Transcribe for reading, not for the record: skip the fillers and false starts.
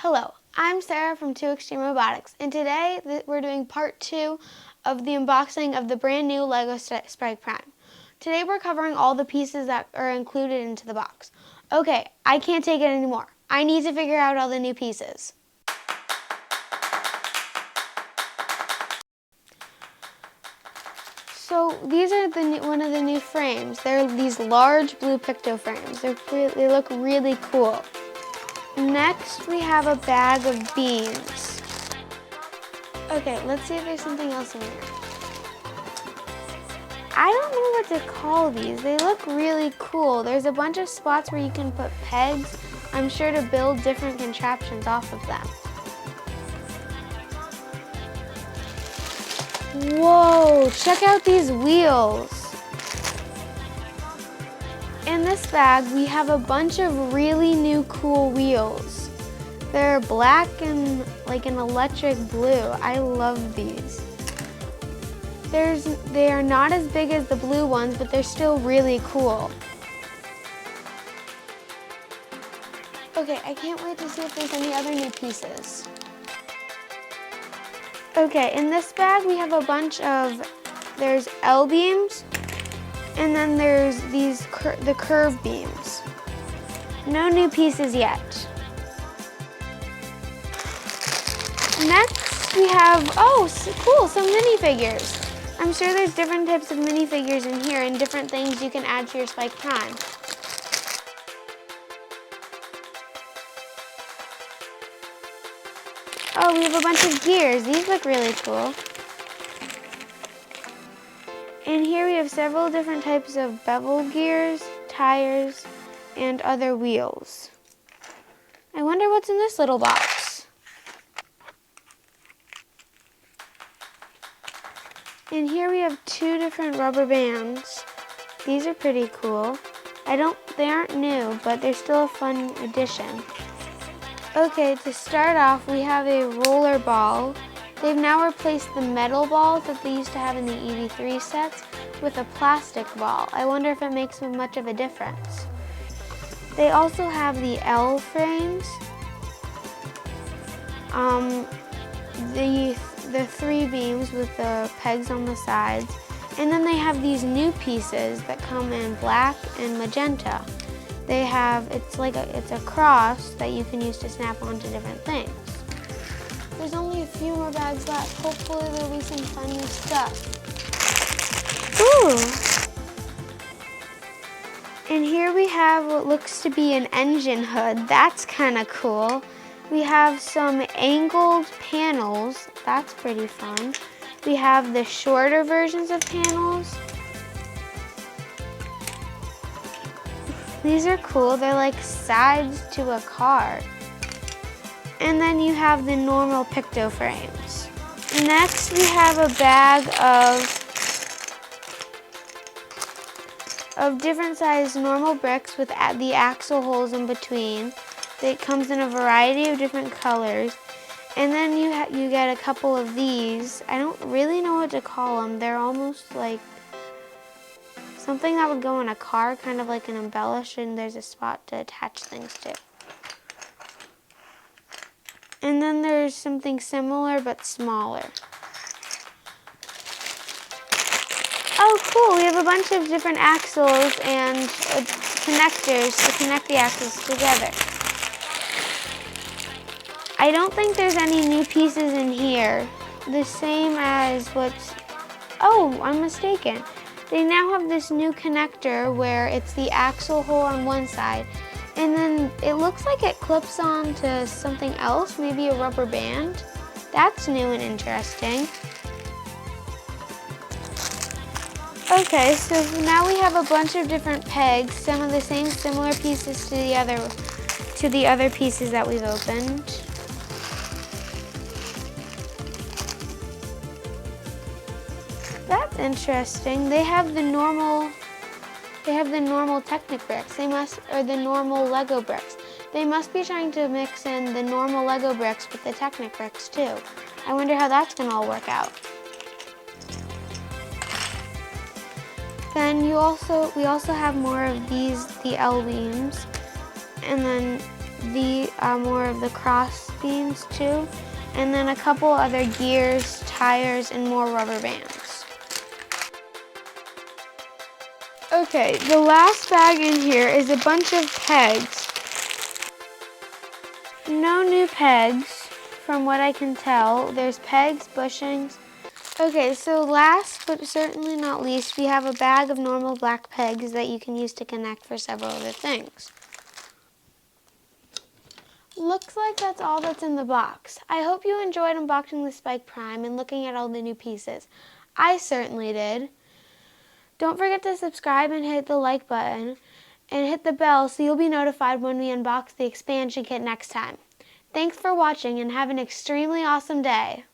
Hello, I'm Sarah from 2 Extreme Robotics, and today we're doing part 2 of the unboxing of the brand new LEGO Spike Prime. Today we're covering all the pieces that are included into the box. Okay, I can't take it anymore. I need to figure out all the new pieces. So these are one of the new frames. They're these large blue picto frames. They look really cool. Next, we have a bag of beans. Okay, let's see if there's something else in there. I don't know what to call these. They look really cool. There's a bunch of spots where you can put pegs. I'm sure to build different contraptions off of them. Whoa, check out these wheels. In this bag, we have a bunch of really new cool wheels. They're black and like an electric blue. I love these. They are not as big as the blue ones, but they're still really cool. Okay, I can't wait to see if there's any other new pieces. Okay, in this bag we have a bunch of, there's L-beams, and then there's the curve beams. No new pieces yet. Next we have, oh cool, some minifigures. I'm sure there's different types of minifigures in here and different things you can add to your Spike Prime. Oh, we have a bunch of gears. These look really cool. And here we have several different types of bevel gears, tires, and other wheels. I wonder what's in this little box. And here we have 2 different rubber bands. These are pretty cool. They aren't new, but they're still a fun addition. Okay, to start off, we have a roller ball. They've now replaced the metal balls that they used to have in the EV3 sets with a plastic ball. I wonder if it makes much of a difference. They also have the L frames, the 3 beams with the pegs on the sides, and then they have these new pieces that come in black and magenta. They have, it's a cross that you can use to snap onto different things. There's only a few more bags left. Hopefully there'll be some fun new stuff. Ooh! And here we have what looks to be an engine hood. That's kind of cool. We have some angled panels. That's pretty fun. We have the shorter versions of panels. These are cool. They're like sides to a car. And then you have the normal picto frames. Next, we have a bag of different size normal bricks with the axle holes in between. It comes in a variety of different colors. And then you get a couple of these. I don't really know what to call them. They're almost like something that would go in a car, kind of like an embellish, and there's a spot to attach things to. And then there's something similar but smaller. Oh cool, we have a bunch of different axles and connectors to connect the axles together. I don't think there's any new pieces in here. The same as oh, I'm mistaken. They now have this new connector where it's the axle hole on one side, and then it looks like it clips on to something else, maybe a rubber band. That's new and interesting. Okay, so now we have a bunch of different pegs, some of the same similar pieces to the other pieces that we've opened. That's interesting. They have the normal Technic bricks. Or the normal Lego bricks. They must be trying to mix in the normal Lego bricks with the Technic bricks too. I wonder how that's gonna all work out. Then we also have more of the L-beams, and then the more of the cross beams too, and then a couple other gears, tires, and more rubber bands. Okay, the last bag in here is a bunch of pegs. No new pegs, from what I can tell. There's pegs, bushings. Okay, so last but certainly not least, we have a bag of normal black pegs that you can use to connect for several other things. Looks like that's all that's in the box. I hope you enjoyed unboxing the Spike Prime and looking at all the new pieces. I certainly did. Don't forget to subscribe and hit the like button and hit the bell so you'll be notified when we unbox the expansion kit next time. Thanks for watching and have an extremely awesome day.